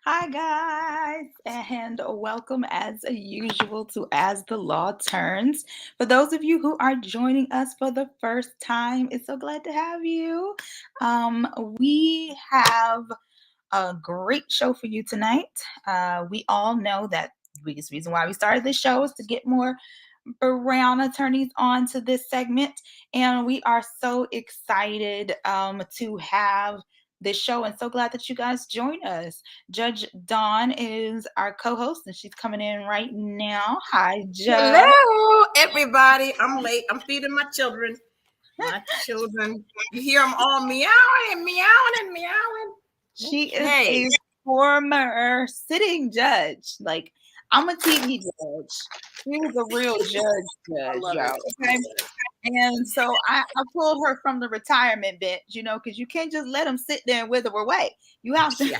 Hi, guys, and welcome as usual to As the Law Turns. For those of you who are joining us for the first time, it's so glad to have you. We have a great show for you tonight. We all know that the biggest reason why we started this show is to get more brown attorneys onto this segment, and we are so excited to have this show and so glad that you guys join us. Judge Dawn is our co-host and she's coming in right now. Hi, Judge. Hello, everybody. I'm late. I'm feeding my children. My children. You hear them all meowing and meowing and meowing. She is Okay. a former sitting judge. Like, I'm a TV judge. She was a real I judge, love y'all. it. Okay. And so I pulled her from the retirement bench, because you can't just let them sit there and wither away. You have to. Yeah.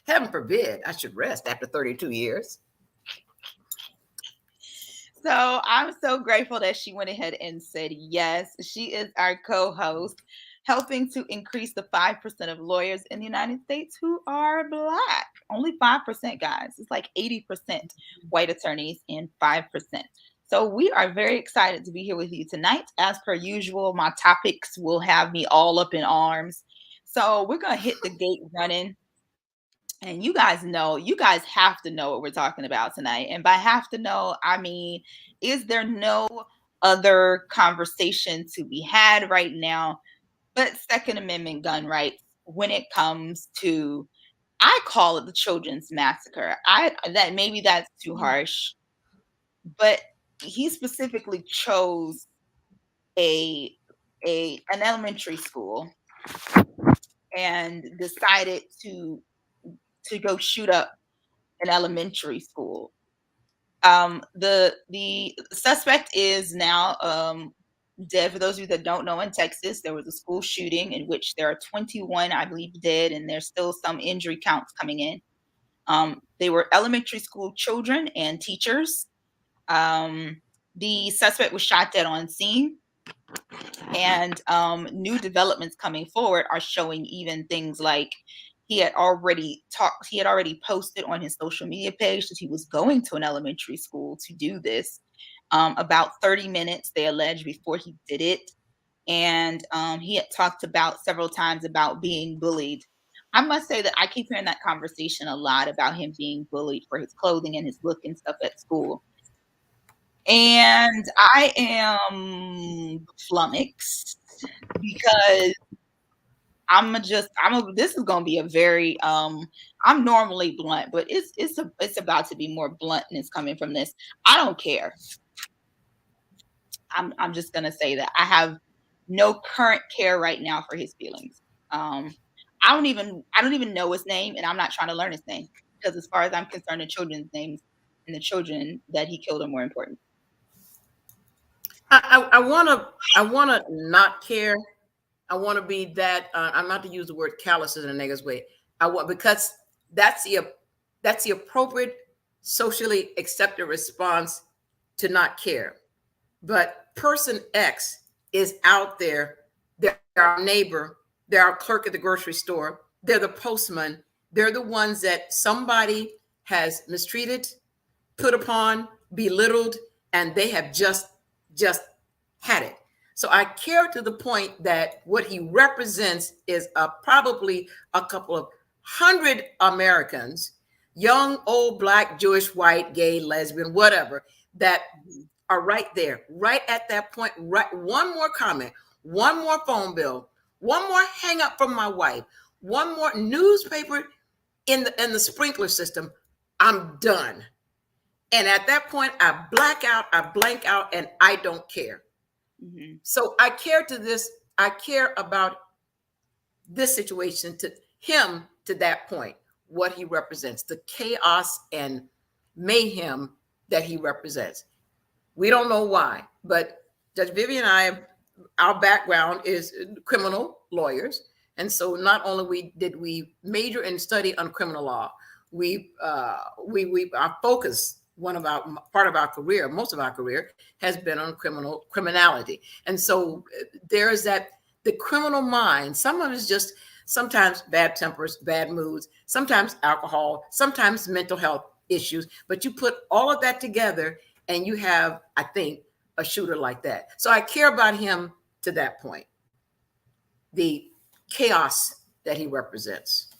Heaven forbid I should rest after 32 years. So I'm so grateful that she went ahead and said yes. She is our co-host, helping to increase the 5% of lawyers in the United States who are Black. Only 5%, guys. It's like 80% white attorneys and 5%. So we are very excited to be here with you tonight. As per usual, my topics will have me all up in arms. So we're going to hit the gate running. And you guys have to know what we're talking about tonight. And by have to know, I mean, is there no other conversation to be had right now but Second Amendment gun rights when it comes to, I call it the children's massacre. That maybe that's too harsh, but he specifically chose a an elementary school and decided to go shoot up an elementary school. The suspect is now dead. For those of you that don't know, in Texas, there was a school shooting in which there are 21, I believe, dead, and there's still some injury counts coming in. They were elementary school children and teachers. The suspect was shot dead on scene. And new developments coming forward are showing even things like he had already posted on his social media page that he was going to an elementary school to do this. About 30 minutes, they allege, before he did it. And he had talked about several times about being bullied. I must say that I keep hearing that conversation a lot about him being bullied for his clothing and his look and stuff at school. And I am flummoxed because this is gonna be a very I'm normally blunt, but it's about to be more bluntness coming from this. I don't care. I'm just gonna say that I have no current care right now for his feelings. I don't even know his name, and I'm not trying to learn his name because, as far as I'm concerned, the children's names and the children that he killed are more important. I wanna not care. I want to be that. I'm not to use the word callous in a negative way. I want, because that's the appropriate socially accepted response to not care. But person X is out there. They're our neighbor. They're our clerk at the grocery store. They're the postman. They're the ones that somebody has mistreated, put upon, belittled, and they have just had it. So I care to the point that what he represents is probably a couple of hundred Americans, young, old, Black, Jewish, white, gay, lesbian, whatever, that are right there, right at that point. Right, one more comment, one more phone bill, one more hang up from my wife, one more newspaper in the sprinkler system. I'm done. And at that point, I black out, I blank out, and I don't care. Mm-hmm. So I care about this situation, to him, to that point, what he represents, the chaos and mayhem that he represents. We don't know why, but Judge Vivian and I, our background is criminal lawyers. And so not only did we major and study on criminal law, our focus, part of our career, most of our career, has been on criminality. And so there is that, the criminal mind, some of it is just sometimes bad tempers, bad moods, sometimes alcohol, sometimes mental health issues. But you put all of that together and you have, I think, a shooter like that. So I care about him to that point. The chaos that he represents.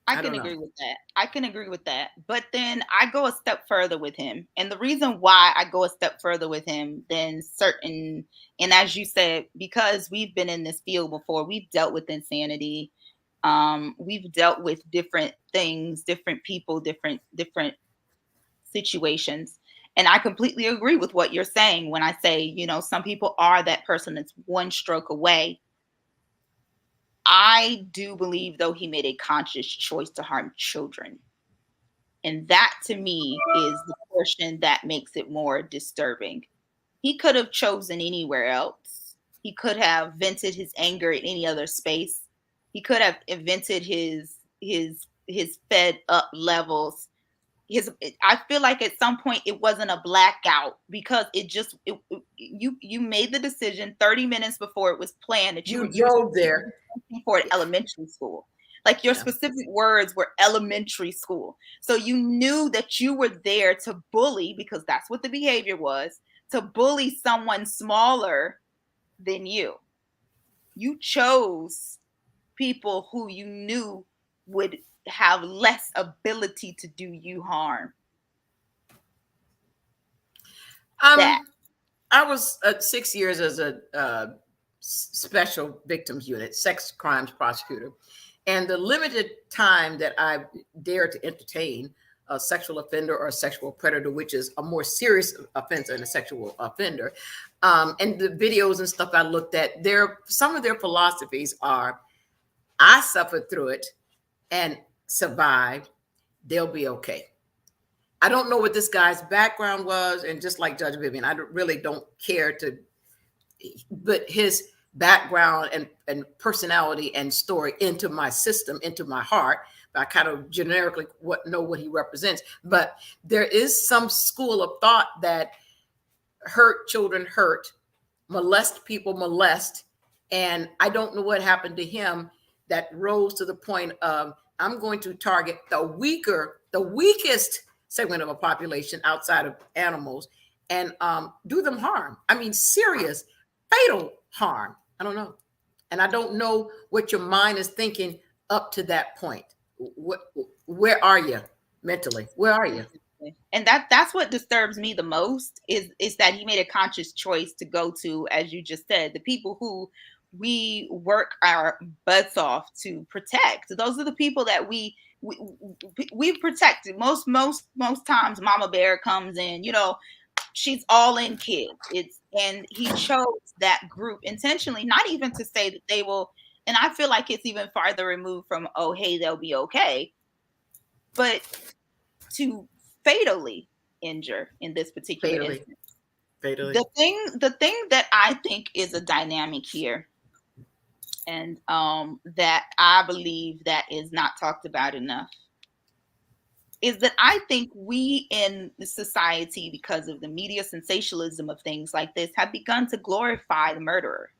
I I can don't know. agree with that. I can agree with that. But then I go a step further with him. And the reason why I go a step further with him than certain, and as you said, because we've been in this field before, we've dealt with insanity. We've dealt with different things, different people, different situations. And I completely agree with what you're saying when I say, some people are that person that's one stroke away. I do believe, though, he made a conscious choice to harm children. And that to me is the portion that makes it more disturbing. He could have chosen anywhere else. He could have vented his anger in any other space. He could have vented his fed up levels. I feel like at some point it wasn't a blackout because you made the decision 30 minutes before it was planned that You you were drove there. for elementary school. Like your Yeah. specific words were elementary school. So you knew that you were there to bully, because that's what the behavior was, to bully someone smaller than you. You chose people who you knew would have less ability to do you harm. That I was 6 years as a special victims unit, sex crimes prosecutor. And the limited time that I dared to entertain a sexual offender or a sexual predator, which is a more serious offense than a sexual offender, and the videos and stuff I looked at, some of their philosophies are, I suffered through it and survived, they'll be okay. I don't know what this guy's background was, and just like Judge Vivian, I really don't care to, but his background and personality and story into my system, into my heart. I kind of generically know what he represents. But there is some school of thought that hurt children hurt, molest people molest, and I don't know what happened to him that rose to the point of, I'm going to target the weakest segment of a population outside of animals and do them harm. I mean, serious, fatal harm. I don't know. And I don't know what your mind is thinking up to that point. Where are you mentally? Where are you? and that's what disturbs me the most is that he made a conscious choice to go to, as you just said, the people who we work our butts off to protect. Those are the people that we protected. Most times Mama Bear comes in, she's all in kids. And he chose that group intentionally, not even to say that they will, and I feel like it's even farther removed from, oh hey, they'll be okay, but to fatally injure in this particular instance. Fatally. The thing that I think is a dynamic here, and that I believe that is not talked about enough, is that I think we in the society, because of the media sensationalism of things like this, have begun to glorify the murderer.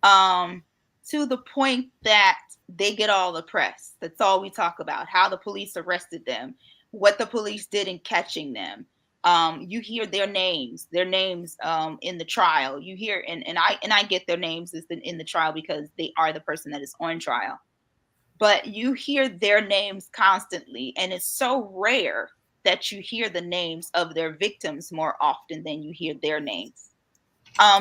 To the point that they get all the press. That's all we talk about, how the police arrested them, what the police did in catching them. You hear their names in the trial. You hear, and I get their names in the trial because they are the person that is on trial. But you hear their names constantly, and it's so rare that you hear the names of their victims more often than you hear their names.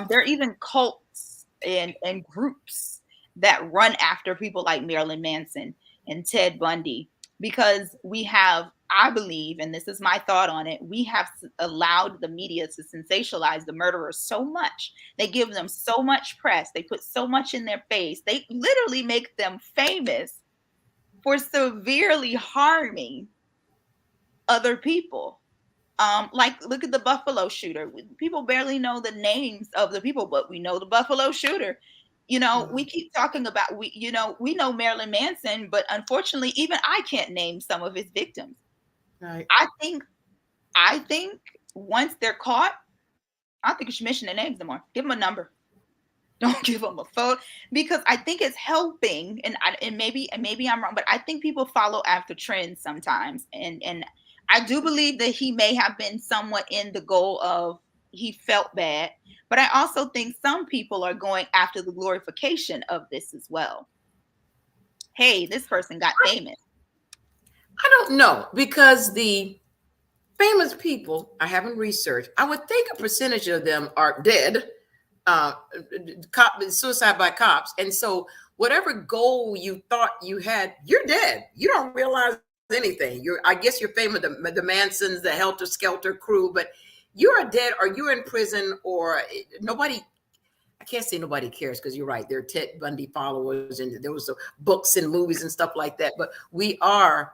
There are even cults and groups that run after people like Marilyn Manson and Ted Bundy, because we have, I believe, and this is my thought on it, we have allowed the media to sensationalize the murderers so much. They give them so much press. They put so much in their face. They literally make them famous for severely harming other people. Like, look at the Buffalo shooter. People barely know the names of the people, but we know the Buffalo shooter. We keep talking about, we know Marilyn Manson, but unfortunately, even I can't name some of his victims. Right. I think once they're caught, I don't think you should mention their names anymore. Give them a number. Don't give them a photo, because I think it's helping, and maybe I'm wrong, but I think people follow after trends sometimes, and I do believe that he may have been somewhat in the goal of he felt bad, but I also think some people are going after the glorification of this as well. Hey, this person got famous. I don't know, because the famous people I haven't researched, I would think a percentage of them are dead, uh, suicide by cops. And so whatever goal you thought you had, you're dead. You don't realize anything. I guess you're famous, the Mansons, the Helter Skelter crew, but you're dead, or you're in prison, or nobody. I can't say nobody cares, because you're right. There are Ted Bundy followers, and there was books and movies and stuff like that. But we are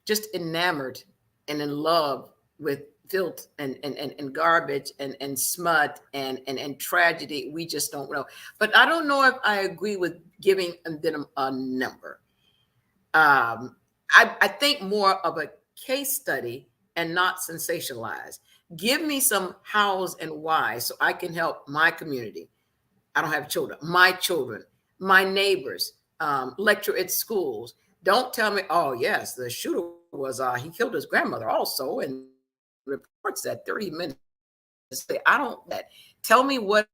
just enamored and in love with filth and garbage and smut and tragedy. We just don't know. But I don't know if I agree with giving them a number. I think more of a case study and not sensationalize. Give me some hows and whys so I can help my community. I don't have children, my neighbors, lecture at schools. Don't tell me, oh, yes, the shooter was, he killed his grandmother also, and reports that 30 minutes. I don't that. Tell me what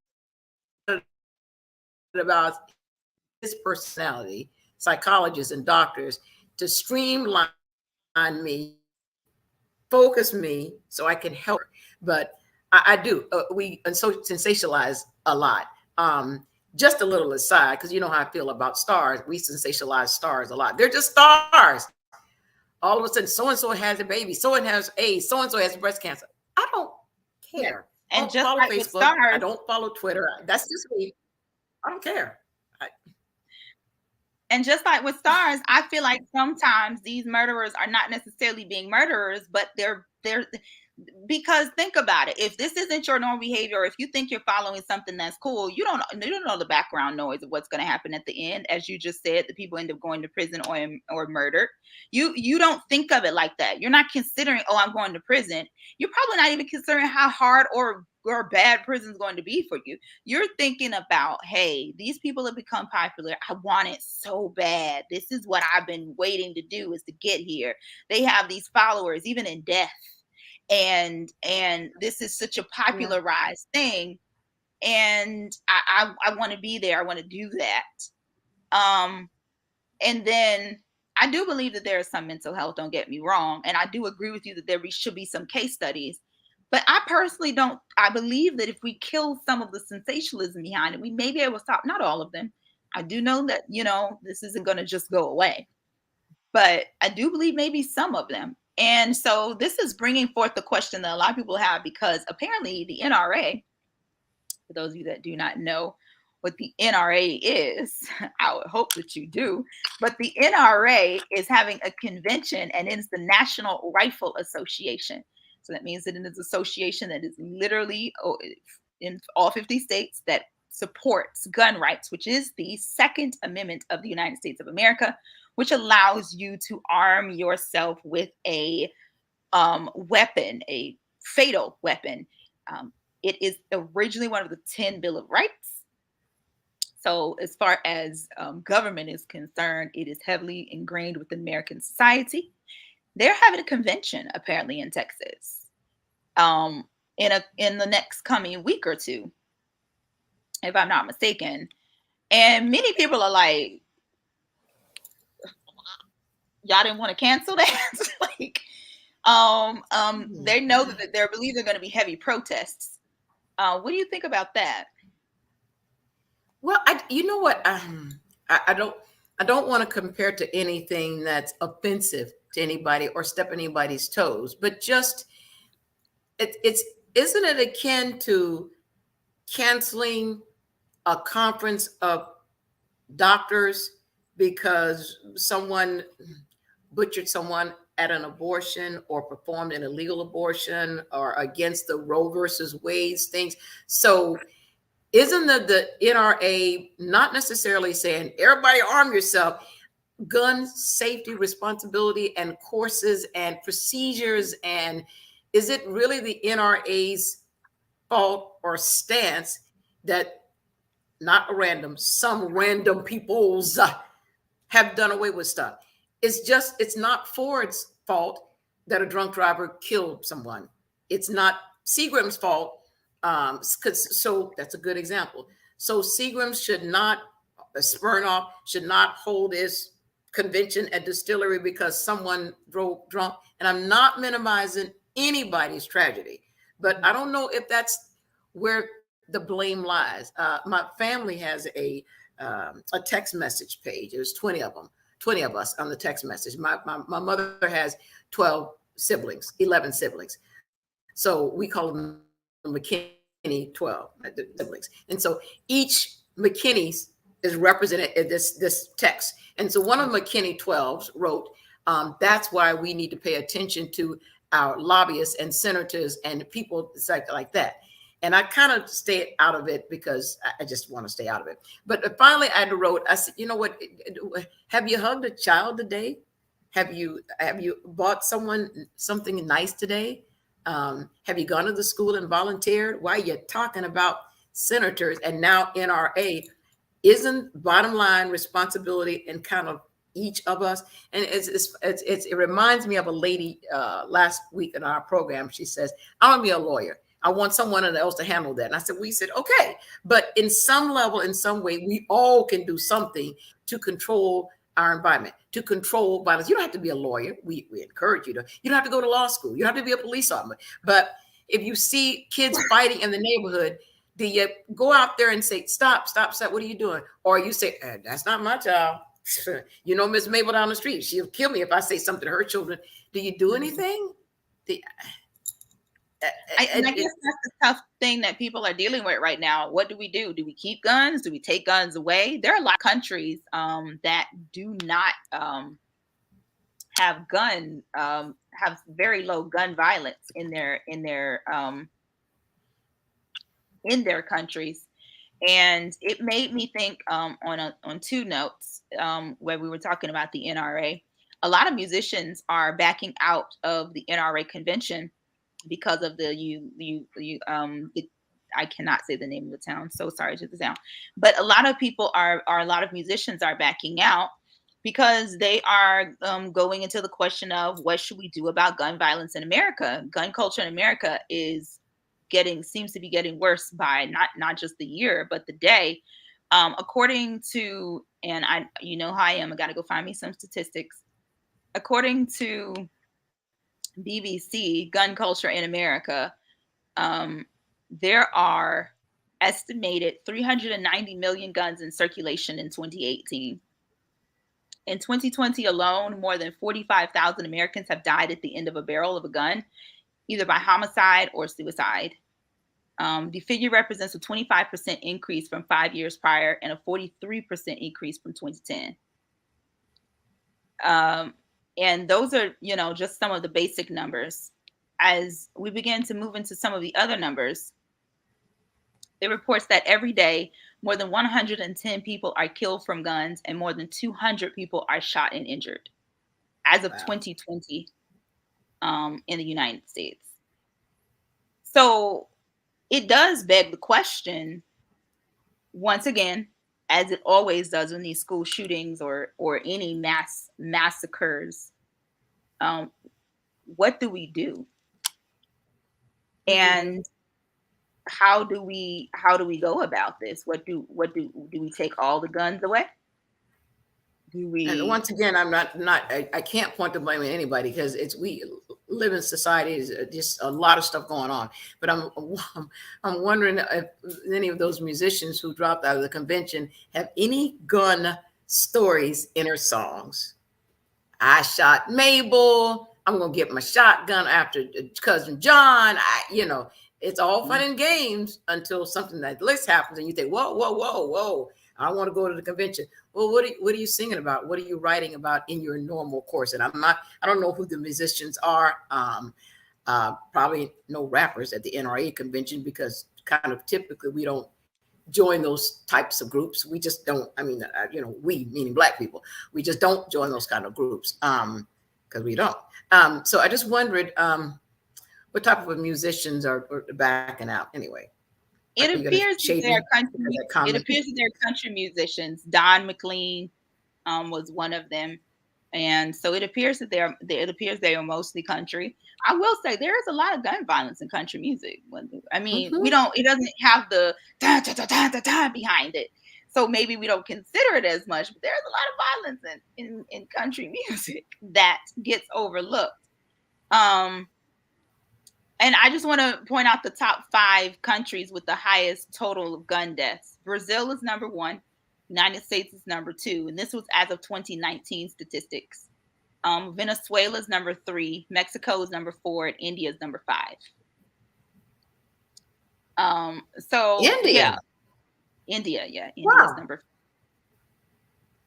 about his personality, psychologists and doctors, to streamline me, focus me so I can help her. But I do. We and so sensationalize a lot. Just a little aside, because you know how I feel about stars. We sensationalize stars a lot. They're just stars. All of a sudden, so and so has a baby, so and has AIDS, so and so has breast cancer. I don't care. Yes. I don't And follow just like with Facebook. I stars, don't follow Twitter. That's just me. I don't care. I, I feel like sometimes these murderers are not necessarily being murderers, but they're because think about it. If this isn't your normal behavior, or if you think you're following something that's cool, you don't know the background noise of what's going to happen at the end. As you just said, the people end up going to prison or murdered. You don't think of it like that. You're not considering, oh, I'm going to prison. You're probably not even considering how hard or bad prison's going to be for you. You're thinking about, hey, these people have become popular. I want it so bad. This is what I've been waiting to do, is to get here. They have these followers even in death, and this is such a yeah. popularized thing, and I want to be there. I want to do that. And then I do believe that there is some mental health, don't get me wrong, and I do agree with you that should be some case studies, but I personally don't. I believe that if we kill some of the sensationalism behind it, we may be able to stop. Not all of them. I do know that this isn't going to just go away, but I do believe maybe some of them. And so this is bringing forth the question that a lot of people have, because apparently the NRA, for those of you that do not know what the NRA is, I would hope that you do. But the NRA is having a convention, and it's the National Rifle Association. So that means that it is an association that is literally in all 50 states that supports gun rights, which is the Second Amendment of the United States of America, which allows you to arm yourself with a weapon, a fatal weapon. Um, it is originally one of the 10 Bill of Rights. So, as far as government is concerned, it is heavily ingrained within American society. They're having a convention apparently in Texas, um, in the next coming week or two, if I'm not mistaken. And many people are like, "Y'all didn't want to cancel that?" Like, they know that they believe they're going to be heavy protests. What do you think about that? Well, you know what? I don't want to compare to anything that's offensive to anybody or step anybody's toes, but just it's isn't it akin to canceling a conference of doctors because someone butchered someone at an abortion or performed an illegal abortion or against the Roe versus Wade's things? So isn't the NRA not necessarily saying everybody arm yourself, gun safety responsibility and courses and procedures? And is it really the NRA's fault, or stance that not a random, some random peoples have done away with stuff. It's not Ford's fault that a drunk driver killed someone. It's not Seagram's fault. So that's a good example. So Seagram should not, Smirnoff should not hold his convention at distillery because someone drove drunk. And I'm not minimizing anybody's tragedy, but I don't know if that's where the blame lies. My family has a text message page. There's 20 of them, 20 of us on the text message. My mother has 12 siblings, 11 siblings. So we call them McKinney 12 siblings. And so each McKinney's is represented in this text. And so one of McKinney 12s wrote, that's why we need to pay attention to our lobbyists and senators and people like that. And I kind of stayed out of it because I just want to stay out of it. But finally I wrote, I said, you know what, have you hugged a child today? Have you bought someone something nice today? Have you gone to the school and volunteered? Why are you talking about senators and now NRA? Isn't bottom line responsibility in kind of each of us? And it reminds me of a lady last week in our program. She says, I want to be a lawyer. I want someone else to handle that. And I said, we said, okay. But in some level, in some way, we all can do something to control our environment, to control violence. You don't have to be a lawyer. We encourage you to. You don't have to go to law school. You don't have to be a police officer. But if you see kids fighting in the neighborhood, do you go out there and say, stop, what are you doing? Or you say, that's not my child. You know, Miss Mabel down the street, she'll kill me if I say something to her children. Do you do anything? And I guess that's the tough thing that people are dealing with right now. What do? Do we keep guns? Do we take guns away? There are a lot of countries that do not have have very low gun violence in their countries. And it made me think on two notes where we were talking about the NRA. A lot of musicians are backing out of the NRA convention because of I cannot say the name of the town. So sorry to the town, but a lot of people a lot of musicians are backing out because they are going into the question of what should we do about gun violence in America? Gun culture in America seems to be getting worse by not just the year, but the day. According to, and you know how I am, I got to go find me some statistics. According to BBC, gun culture in America, there are estimated 390 million guns in circulation in 2018. In 2020 alone, more than 45,000 Americans have died at the end of a barrel of a gun, either by homicide or suicide. The figure represents a 25% increase from 5 years prior and a 43% increase from 2010. And those are, just some of the basic numbers. As we begin to move into some of the other numbers, it reports that every day, more than 110 people are killed from guns and more than 200 people are shot and injured as of 2020 in the United States. So it does beg the question, once again, as it always does in these school shootings or any mass massacres, what do we do? And how do we go about this? What do we take all the guns away? Do we? And once again, I can't point the blame at anybody because we live in society. Is just a lot of stuff going on. But I'm wondering if any of those musicians who dropped out of the convention have any gun stories in their songs. I shot Mabel. I'm gonna get my shotgun after cousin John. It's all fun and games until something like this happens, and you think, whoa. I want to go to the convention. Well, what are you singing about? What are you writing about in your normal course? And I don't know who the musicians are. Probably no rappers at the NRA convention because kind of typically we don't join those types of groups. We just don't. We meaning Black people. We just don't join those kind of groups because we don't. So I just wondered, what type of musicians are backing out anyway? Are It you going to appears that shade they're me because country. that It comment? appears that they're country musicians. Don McLean was one of them, and so it appears that it appears they are mostly country. I will say there is a lot of gun violence in country music. I mean, we Hmm. don't. It doesn't have the da da da da da da behind it, so maybe we don't consider it as much. But there's a lot of violence in country music that gets overlooked. Um, and I just want to point out the top 5 countries with the highest total of gun deaths. Brazil is number 1. United States is number 2. And this was as of 2019 statistics. Venezuela is number 3. Mexico is number 4. And India is number 5. So India. yeah, India. Yeah, India is Wow. number.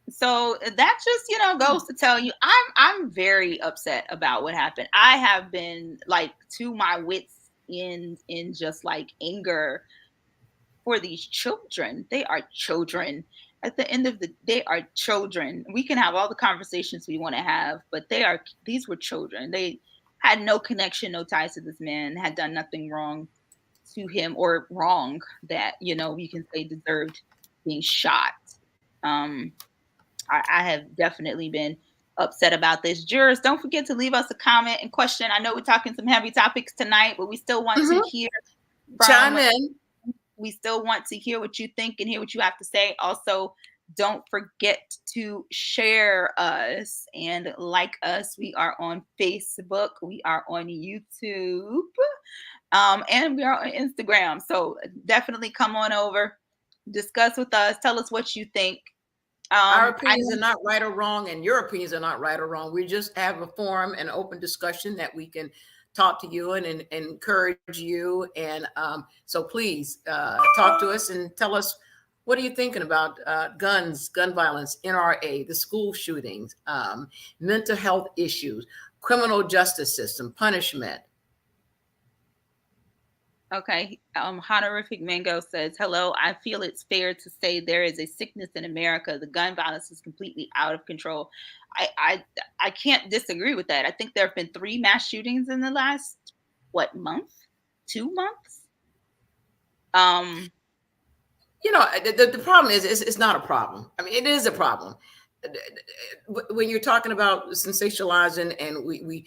So that just goes to tell you I'm very upset about what happened. I have been like to my wits in just like anger for these children. They are children. At the end of the day, are children. We can have all the conversations we want to have, but these were children. They had no connection, no ties to this man, had done nothing wrong to him or wrong that you can say deserved being shot. Um, I have definitely been upset about this. Jurors, don't forget to leave us a comment and question. I know we're talking some heavy topics tonight, but we still want to Hmm. hear Chime from in. we still want to hear what you think and hear what you have to say. Also, don't forget to share us and like us. We are on Facebook, we are on YouTube, and we are on Instagram. So definitely come on over, discuss with us, tell us what you think. Our I opinions are not right or wrong, and your opinions are not right or wrong. We just have a forum and open discussion that we can talk to you and encourage you. And so please talk to us and tell us, what are you thinking about guns, gun violence, NRA, the school shootings, mental health issues, criminal justice system, punishment. Okay. Honorific Mango says, "Hello. I feel it's fair to say there is a sickness in America. The gun violence is completely out of control." I I, I can't disagree with that. I think there have been 3 mass shootings in the last month, 2 months. Um, The problem is it's not a problem. I mean, it is a problem. When you're talking about sensationalizing, and we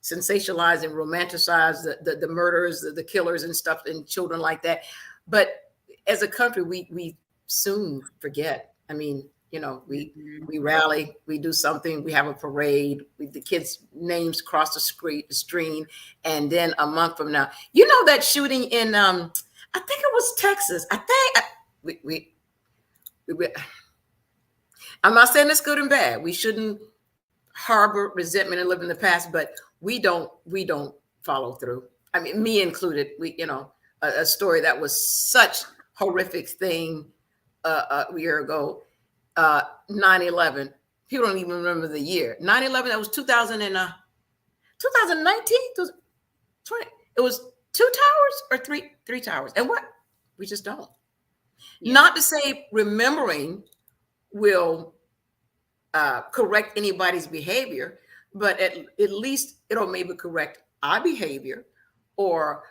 sensationalize and romanticize the murders, the killers and stuff, and children like that, but as a country, we soon forget. I mean, mhm. we rally, we do something, we have a parade, the kids' names cross the stream, and then a month from now, that shooting in I think it was Texas. I think we I'm not saying it's good and bad. We shouldn't harbor resentment and live in the past, but we don't follow through. I mean, me included. A story that was such horrific thing a year ago. 9/11. People don't even remember the year. 9/11. That was 2000 and 2019. It was 2 towers or three towers. And what? We just don't. Yeah. Not to say remembering will correct anybody's behavior, but at least it'll maybe correct our behavior or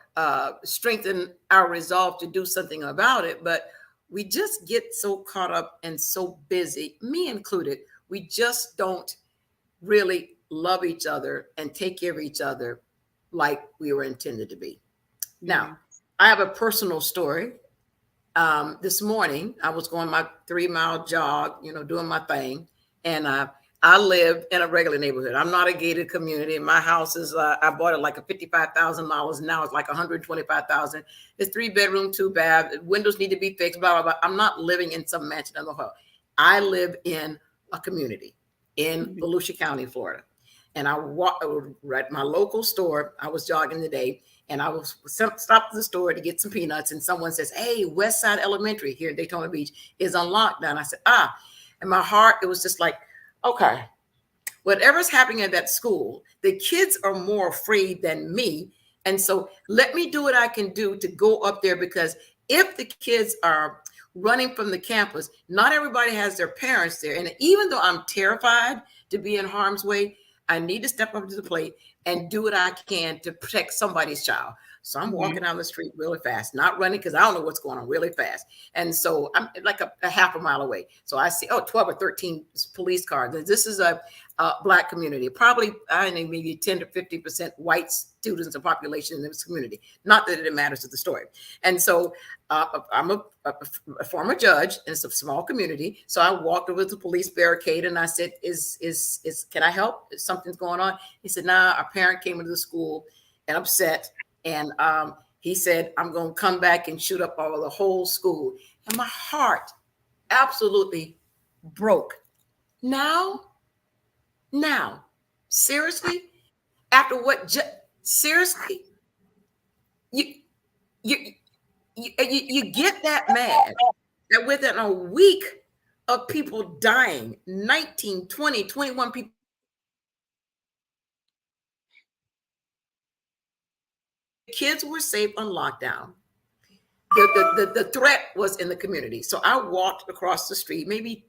strengthen our resolve to do something about it. But we just get so caught up and so busy, me included. We just don't really love each other and take care of each other like we were intended to be. Now, Mhm. I have a personal story. This morning, I was going my 3-mile jog, doing my thing, and I live in a regular neighborhood. I'm not a gated community. My house is I bought it like a $55,000. Now it's like 125,000. It's 3 bedroom, 2 bath. Windows need to be fixed. Blah blah blah. I'm not living in some mansion in the hall. I live in a community in Mhm. Volusia County, Florida, and I walk at my local store. I was jogging today, and I was stopped at the store to get some peanuts, and someone says, "Hey, West Side Elementary here in Daytona Beach is on lockdown." I said, "Ah," and my heart, it was just like, okay, whatever's happening at that school, the kids are more afraid than me, and so let me do what I can do to go up there, because if the kids are running from the campus, not everybody has their parents there, and even though I'm terrified to be in harm's way, I need to step up to the plate. and do what I can to protect somebody's child. So I'm walking down the street really fast, not running because I don't know what's going on, really fast. And so I'm like a half a mile away. So I see, 12 or 13 police cars. This is a Black community, probably, I think maybe 10 to 50% white students of population in this community. Not that it matters to the story. And so I'm a former judge, and it's a small community. So I walked over to the police barricade and I said, can I help? Is something's going on? He said, nah, our parent came into the school and upset. And he said, I'm going to come back and shoot up the whole school. And my heart absolutely broke. Now, seriously, after what? Seriously, you get that mad that within a week of people dying, 19, 20, 21 people. Kids were safe on lockdown. The threat was in the community. So I walked across the street, maybe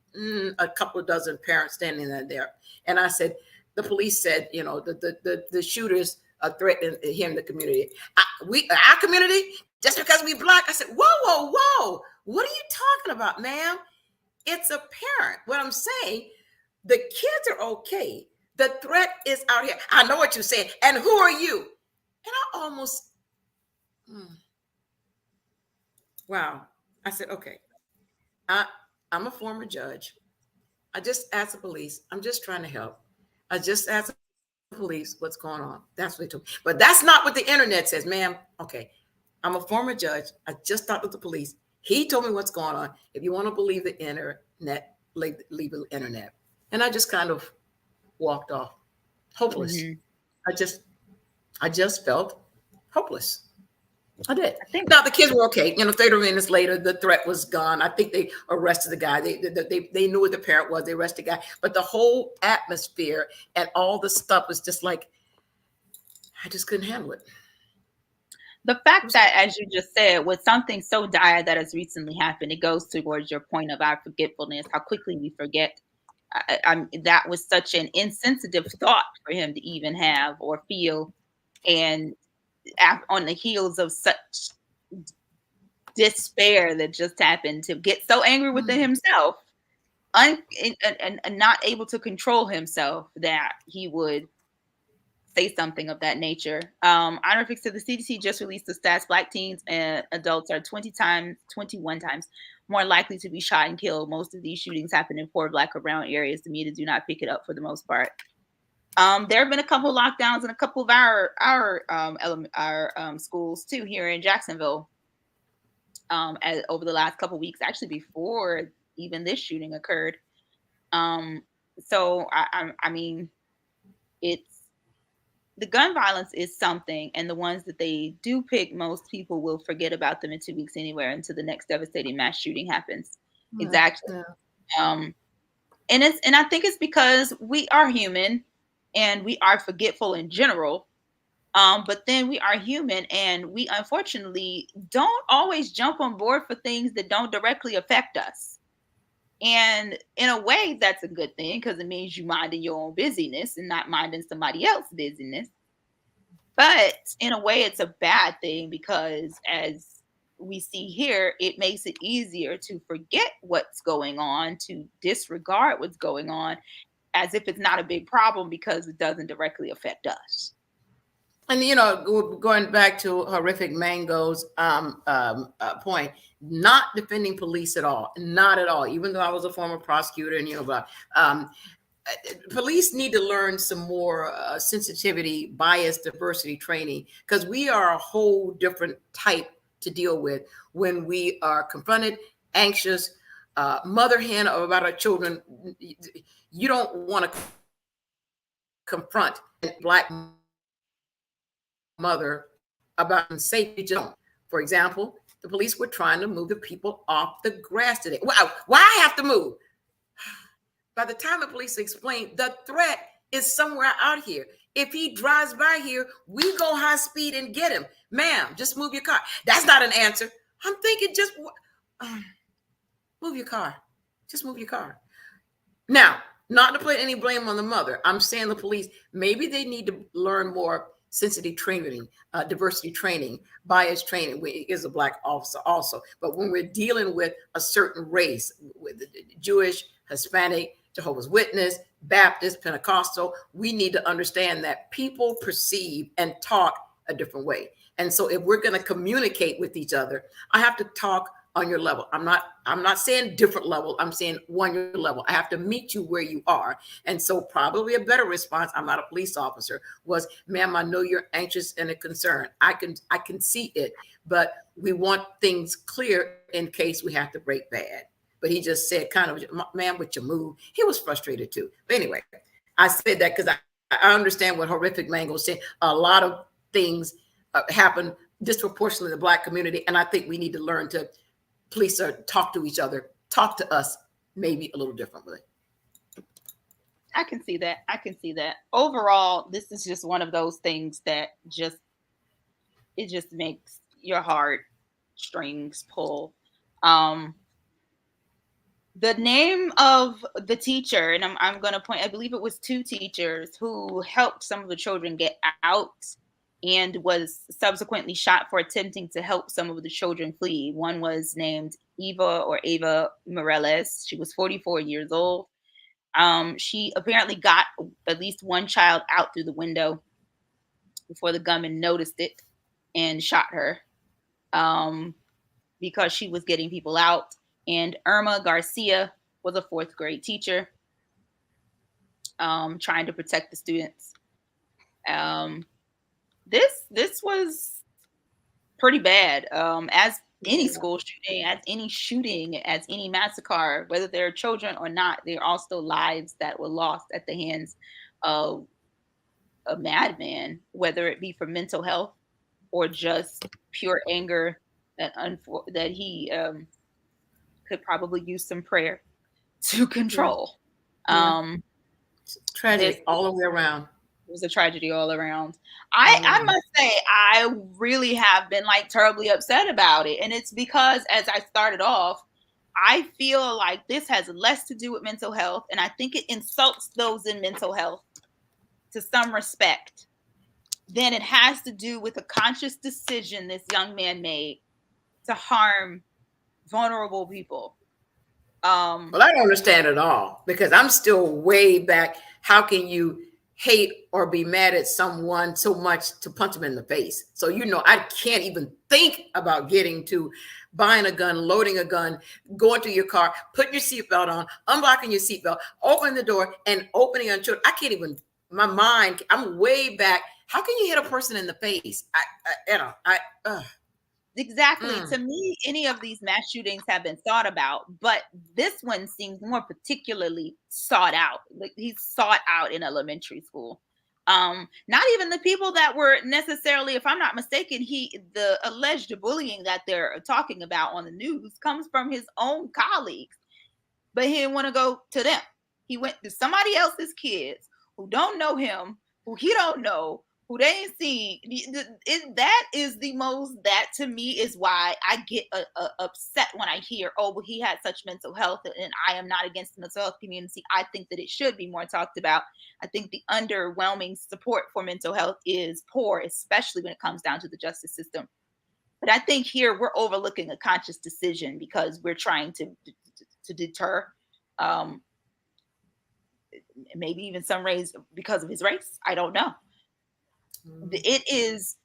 a couple of dozen parents standing there. And I said, the police said, the shooters are threatening here in the community. Our community, just because we Black. I said, whoa. What are you talking about, ma'am? It's a parent. What I'm saying, the kids are okay. The threat is out here. I know what you're saying. And who are you? And I almost, wow. I said, okay, I'm a former judge. I just asked the police. I'm just trying to help. I just asked the police what's going on. That's what they told me. But that's not what the internet says, ma'am. Okay, I'm a former judge. I just talked with the police. He told me what's going on. If you want to believe the internet, leave the internet. And I just kind of walked off, hopeless. Mm-hmm. I just felt hopeless. I did. Now the kids were okay. 30 minutes later, the threat was gone. I think they arrested the guy. They knew what the parent was. They arrested the guy. But the whole atmosphere and all the stuff was just like, I just couldn't handle it. The fact that, as you just said, with something so dire that has recently happened, it goes towards your point of our forgetfulness, how quickly we forget. That was such an insensitive thought for him to even have or feel. And on the heels of such despair that just happened, to get so angry within himself and not able to control himself that he would say something of that nature. Honorific said the CDC just released the stats. Black teens and adults are 21 times more likely to be shot and killed. Most of these shootings happen in poor Black or brown areas. The media do not pick it up for the most part. There have been a couple of lockdowns in a couple of our schools too here in Jacksonville over the last couple of weeks, actually before even this shooting occurred. So I mean, it's, the gun violence is something, and the ones that they do pick, most people will forget about them in 2 weeks anywhere until the next devastating mass shooting happens. Yeah. Exactly. Yeah. And I think it's because we are human and we are forgetful in general. But then we are human, and we unfortunately don't always jump on board for things that don't directly affect us. And in a way, that's a good thing, because it means you minding your own busyness and not minding somebody else's busyness. But in a way, it's a bad thing, because as we see here, it makes it easier to forget what's going on, to disregard what's going on, as if it's not a big problem because it doesn't directly affect us. And, going back to Horrific Mango's point, not defending police at all, not at all, even though I was a former prosecutor and, police need to learn some more sensitivity, bias, diversity training, because we are a whole different type to deal with when we are confronted, anxious, mother hen about our children. You don't want to confront a Black mother about safety. For example, the police were trying to move the people off the grass today. Why I have to move? By the time the police explained, the threat is somewhere out here. If he drives by here, we go high speed and get him. Ma'am, just move your car. That's not an answer. I'm thinking, move your car. Just move your car. Now, Not to put any blame on the mother. I'm saying the police, maybe they need to learn more sensitive training, diversity training, bias training. We is a black officer also, but when we're dealing with a certain race, with the Jewish, Hispanic, Jehovah's Witness, Baptist, Pentecostal, we need to understand that people perceive and talk a different way. And so if we're going to communicate with each other, I have to talk on your level. I'm not saying different level. I'm saying one your level. I have to meet you where you are. And so probably a better response, I'm not a police officer, was, ma'am, I know you're anxious and a concern. I can see it, but we want things clear in case we have to break bad. But he just said kind of, ma'am, with your move. He was frustrated too. But anyway, I said that because I understand what Horrific Mango was saying. A lot of things happen disproportionately in the black community. And I think we need to learn to police are talk to each other, talk to us maybe a little differently. I can see that. I can see that. Overall, this is just one of those things that just makes your heart strings pull. Um, the name of the teacher, and I'm going to point, I believe it was two teachers who helped some of the children get out and was subsequently shot for attempting to help some of the children flee. One was named Eva Morales. She was 44 years old. She apparently got at least one child out through the window before the gunman noticed it and shot her, because she was getting people out. And Irma Garcia was a fourth grade teacher, trying to protect the students. Um, this was pretty bad. As any Yeah. school shooting, as any shooting, as any massacre, whether they're children or not, they're all still lives that were lost at the hands of a madman, whether it be for mental health or just pure anger that he could probably use some prayer to Yeah. control. Yeah. Um, this Tragedy all the way around. was a tragedy all around. All I around. must say, I really have been like terribly upset about it. And it's because, as I started off, I feel like this has less to do with mental health. And I think it insults those in mental health to some respect than it has to do with a conscious decision this young man made to harm vulnerable people. Um, Well, I don't understand at all because I'm still way back. How can you hate or be mad at someone so much to punch them in the face? So, I can't even think about getting to buying a gun, loading a gun, going to your car, putting your seatbelt on, unblocking your seatbelt, opening the door, and opening on children. I can't even, my mind, I'm way back. How can you hit a person in the face? Exactly. Mm. To me, any of these mass shootings have been thought about, but this one seems more particularly sought out. Like he's sought out in elementary school. Not even the people that were necessarily, if I'm not mistaken, the alleged bullying that they're talking about on the news comes from his own colleagues, but he didn't want to go to them. He went to somebody else's kids who don't know him, who he don't know, who they ain't seen. That is the most. That to me is why I get upset when I hear, "Oh, well, he had such mental health," and I am not against the mental health community. I think that it should be more talked about. I think the underwhelming support for mental health is poor, especially when it comes down to the justice system. But I think here we're overlooking a conscious decision because we're trying to deter, um, maybe even some race because of his race. I don't know. Mm. It is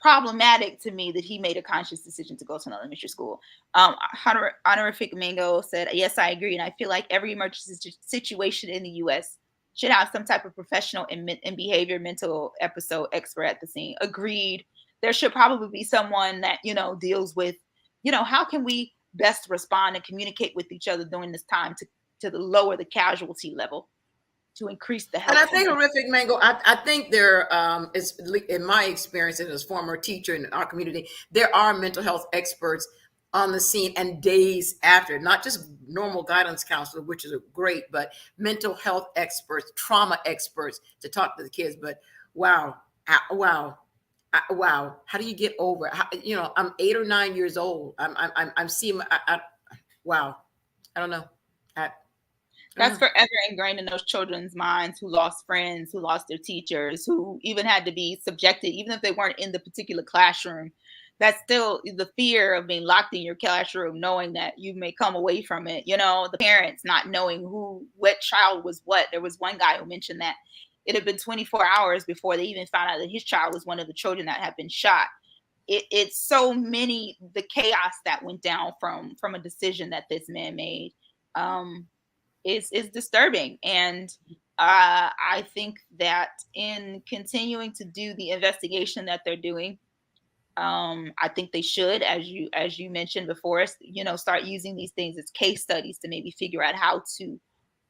problematic to me that he made a conscious decision to go to an elementary school. Honorific Mango said, "Yes, I agree, and I feel like every emergency situation in the U.S. should have some type of professional and behavior mental episode expert at the scene." Agreed. There should probably be someone that deals with, how can we best respond and communicate with each other during this time to lower the casualty level, to increase the And I think helpfulness. Horrific Mango, I think there is, in my experience and as former teacher in our community, there are mental health experts on the scene and days after, not just normal guidance counselor, which is great, but mental health experts, trauma experts to talk to the kids. But wow, wow, how do you get over? I'm 8 or 9 years old. I'm seeing. Wow, I don't know. I, That's forever ingrained in those children's minds who lost friends, who lost their teachers, who even had to be subjected, even if they weren't in the particular classroom. That's still the fear of being locked in your classroom, knowing that you may come away from it. The parents not knowing what child was what. There was one guy who mentioned that it had been 24 hours before they even found out that his child was one of the children that had been shot. It's so many, the chaos that went down from a decision that this man made. Is disturbing. And I think that in continuing to do the investigation that they're doing, I think they should, as you mentioned before, start using these things as case studies to maybe figure out how to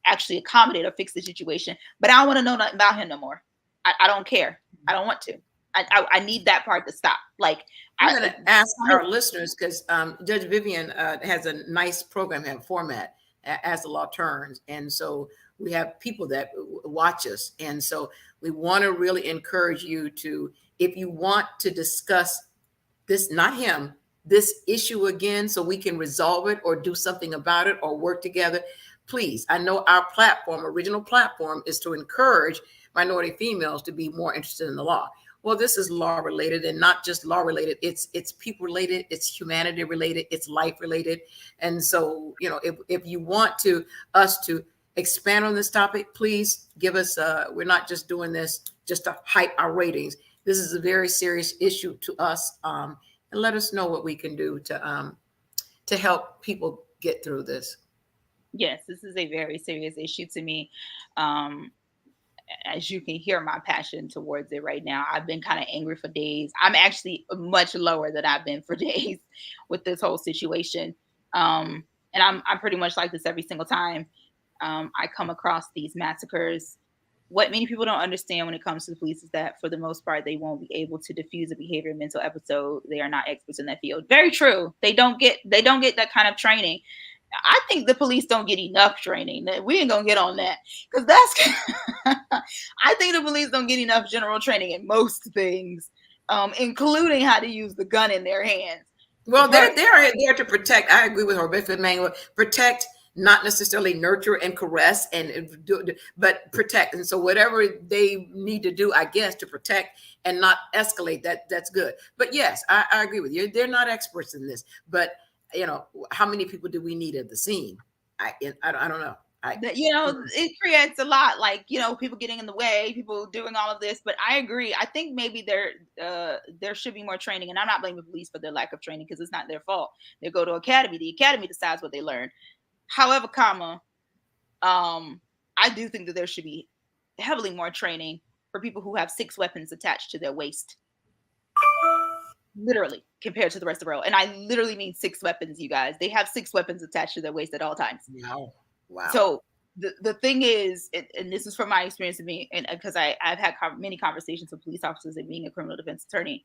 actually accommodate or fix the situation. But I don't want to know nothing about him no more. I don't care. I don't want to. I need that part to stop. Like, I'm going to ask our listeners, because Judge Vivian has a nice program and format as the law turns. And so we have people that watch us. And so we want to really encourage you to, if you want to discuss this, not him, this issue again, so we can resolve it or do something about it or work together, please. I know our platform, original platform, is to encourage minority females to be more interested in the law. Well, this is law related, and not just law related. It's people related, it's humanity related, it's life related. And so, if you want us to expand on this topic, please give us, we're not just doing this just to hype our ratings. This is a very serious issue to us. And let us know what we can do to help people get through this. Yes, this is a very serious issue to me. As you can hear my passion towards it right now. I've been kind of angry for days. I'm actually much lower than I've been for days with this whole situation. And I'm pretty much like this every single time I come across these massacres. What many people don't understand when it comes to the police is that for the most part, they won't be able to diffuse a behavior mental episode. They are not experts in that field. Very true. They don't get that kind of training. I think the police don't get enough training. We ain't gonna get on that because that's. I think the police don't get enough general training in most things, including how to use the gun in their hands. Well, they're there to protect. I agree with her, Manuel. Protect, not necessarily nurture and caress, but protect. And so whatever they need to do, I guess, to protect and not escalate, that's good. But yes, I agree with you. They're not experts in this, but how many people do we need at the scene? I don't know. It creates a lot, like, people getting in the way, people doing all of this. But I agree. I think maybe there should be more training, and I'm not blaming police for their lack of training because it's not their fault. They go to academy. The academy decides what they learn. However, I do think that there should be heavily more training for people who have 6 weapons attached to their waist. Literally, compared to the rest of the world. And I literally mean 6 weapons, you guys. They have 6 weapons attached to their waist at all times. Wow. So the thing is, and this is from my experience of me, and because I've had many conversations with police officers and being a criminal defense attorney,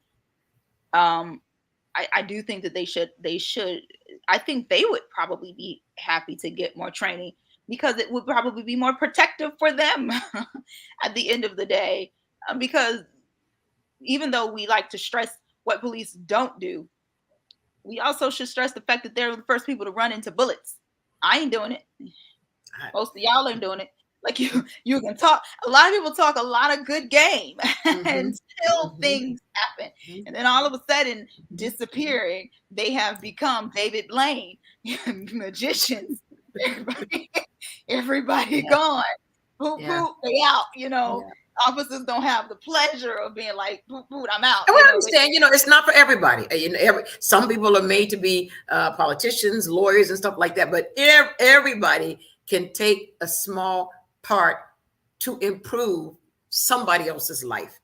I do think that they should. I think they would probably be happy to get more training because it would probably be more protective for them at the end of the day. Because even though we like to stress what police don't do, we also should stress the fact that they're the first people to run into bullets. I ain't doing it. Most of y'all ain't doing it. Like you can talk. A lot of people talk a lot of good game, until things happen, and then all of a sudden, disappearing. They have become David Blaine, magicians. Everybody gone. Poop, they out. Officers don't have the pleasure of being like, poop, I'm out. I understand, it's not for everybody. Some people are made to be politicians, lawyers, and stuff like that. But everybody can take a small part to improve somebody else's life.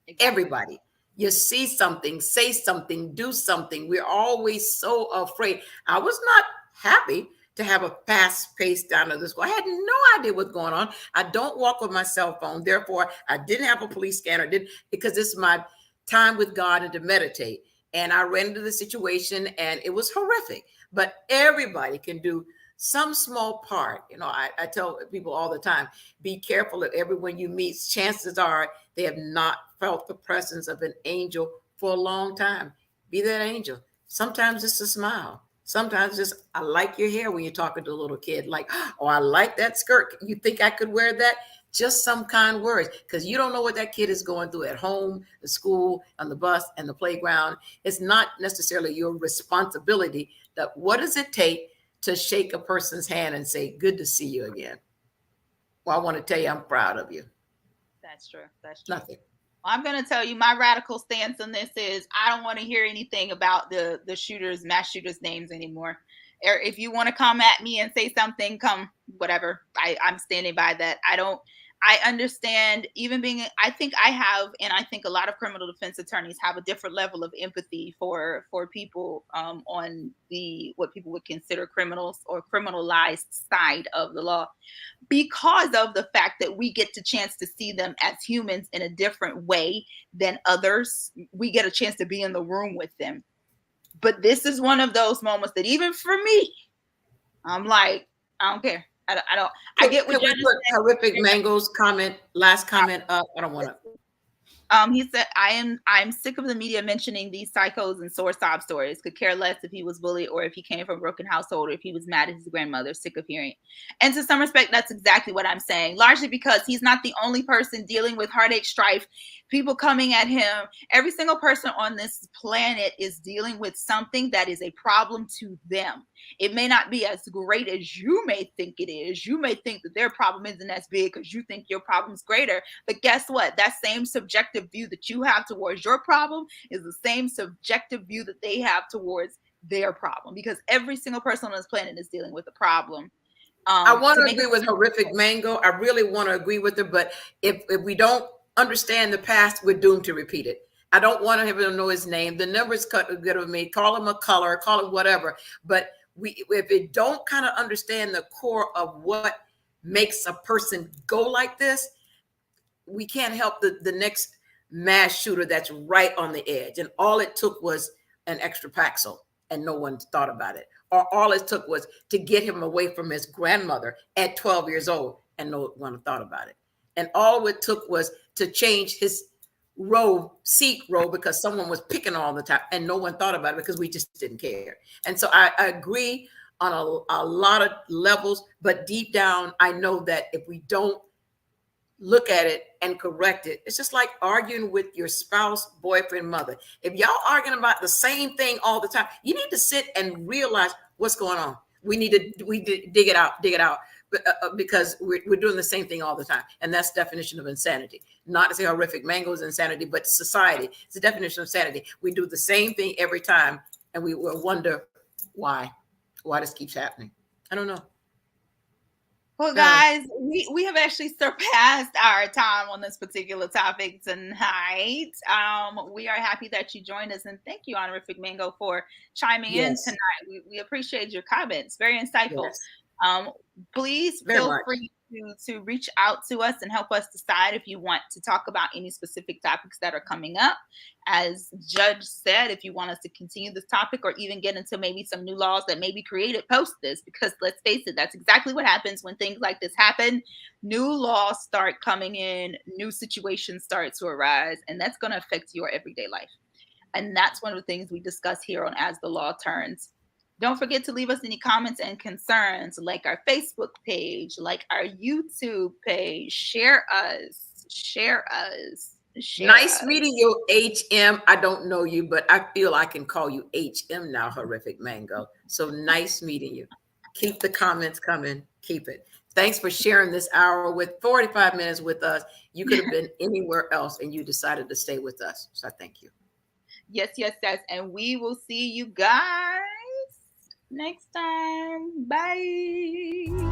Exactly. Everybody. You see something, say something, do something. We're always so afraid. I was not happy to have a fast pace down to this. I had no idea what's going on. I don't walk with my cell phone. Therefore, I didn't have a police scanner, because this is my time with God and to meditate. And I ran into the situation and it was horrific. But everybody can do some small part. I tell people all the time, be careful of everyone you meet. Chances are they have not felt the presence of an angel for a long time. Be that angel. Sometimes it's a smile. Sometimes just, I like your hair when you're talking to a little kid. Like, oh, I like that skirt. You think I could wear that? Just some kind words, because you don't know what that kid is going through at home, the school, on the bus, and the playground. It's not necessarily your responsibility. That what does it take to shake a person's hand and say, "Good to see you again"? Well, I want to tell you, I'm proud of you. That's true. That's true. Nothing. I'm going to tell you my radical stance on this is I don't want to hear anything about the shooters, mass shooters names anymore. Or if you want to come at me and say something, come whatever. I'm standing by that. I understand even being, I think I have, and I think a lot of criminal defense attorneys have a different level of empathy for people on the, what people would consider criminals or criminalized side of the law, because of the fact that we get the chance to see them as humans in a different way than others. We get a chance to be in the room with them. But this is one of those moments that even for me, I'm like, I don't care. I don't. I get what Could we judges put Horrific Mango's comment, last comment up? I don't want to. He said, I'm sick of the media mentioning these psychos and sore sob stories. Could care less if he was bullied or if he came from a broken household or if he was mad at his grandmother. Sick of hearing. And to some respect, that's exactly what I'm saying. Largely because he's not the only person dealing with heartache, strife, people coming at him. Every single person on this planet is dealing with something that is a problem to them. It may not be as great as you may think it is. You may think that their problem isn't as big because you think your problem's greater. But guess what? That same subjective view that you have towards your problem is the same subjective view that they have towards their problem, because every single person on this planet is dealing with a problem. I want To to make agree with Horrific Mango. I really want to agree with her, but if we don't understand the past, we're doomed to repeat it. I don't want to have him know his name. The numbers cut good of me. Call him a color, call it whatever. But if we don't kind of understand the core of what makes a person go like this, we can't help the next mass shooter that's right on the edge. And all it took was an extra Paxil, and no one thought about it. Or all it took was to get him away from his grandmother at 12 years old, and no one thought about it. And all it took was to change his seat row because someone was picking all the time, and no one thought about it because we just didn't care. And so I agree on a lot of levels, but deep down, I know that if we don't look at it and correct it, it's just like arguing with your spouse, boyfriend, mother. If y'all arguing about the same thing all the time, you need to sit and realize what's going on. We need to dig it out, because we're doing the same thing all the time. And that's the definition of insanity. Not to say Horrific Mango's insanity, but society. It's the definition of insanity. We do the same thing every time, and we will wonder why this keeps happening. I don't know. Well, guys, we have actually surpassed our time on this particular topic tonight. We are happy that you joined us, and thank you, Honorific Mango, for chiming in tonight. We appreciate your comments. Very insightful. Yes. Please feel free to reach out to us and help us decide if you want to talk about any specific topics that are coming up. As Judge said, if you want us to continue this topic or even get into maybe some new laws that may be created post this, because let's face it, that's exactly what happens when things like this happen. New laws start coming in, new situations start to arise, and that's going to affect your everyday life. And that's one of the things we discuss here on As the Law Turns. Don't forget to leave us any comments and concerns, like our Facebook page, like our YouTube page. Share us. Nice meeting you, HM. I don't know you, but I feel I can call you HM now, Horrific Mango. So nice meeting you. Keep the comments coming. Keep it. Thanks for sharing this hour with 45 minutes with us. You could have been anywhere else, and you decided to stay with us. So I thank you. Yes. And we will see you guys next time. Bye.